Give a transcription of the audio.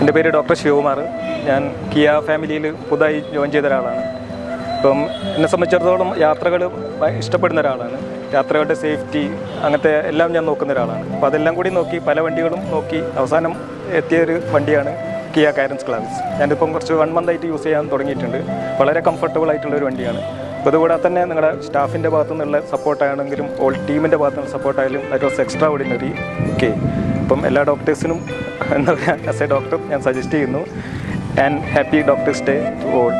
എൻ്റെ പേര് ഡോക്ടർ ശിവകുമാർ. ഞാൻ കിയ ഫാമിലിയിൽ പുതുതായി ജോയിൻ ചെയ്ത ഒരാളാണ്. ഇപ്പം എന്നെ സംബന്ധിച്ചിടത്തോളം യാത്രകൾ ഇഷ്ടപ്പെടുന്ന ഒരാളാണ്. യാത്രകളുടെ സേഫ്റ്റി അങ്ങനത്തെ എല്ലാം ഞാൻ നോക്കുന്ന ഒരാളാണ്. അപ്പോൾ അതെല്ലാം കൂടി നോക്കി പല വണ്ടികളും നോക്കി അവസാനം എത്തിയൊരു വണ്ടിയാണ് കിയ കാരൻസ് ക്ലാവിസ്. ഞാനിപ്പം കുറച്ച് 1 month ആയിട്ട് യൂസ് ചെയ്യാൻ തുടങ്ങിയിട്ടുണ്ട്. വളരെ കംഫർട്ടബിൾ ആയിട്ടുള്ളൊരു വണ്ടിയാണ്. അപ്പോൾ അതുകൂടാതെ തന്നെ നിങ്ങളുടെ സ്റ്റാഫിൻ്റെ ഭാഗത്തു നിന്നുള്ള സപ്പോർട്ടാണെങ്കിലും ഓൾ ടീമിൻ്റെ ഭാഗത്തു നിന്നുള്ള സപ്പോർട്ടായാലും that was extraordinary. Okay, അപ്പം എല്ലാ ഡോക്ടേഴ്സിനും എന്താ പറയുക, ആസ് എ ഡോക്ടർ ഞാൻ സജസ്റ്റ് ചെയ്യുന്നു. And happy doctors day to all.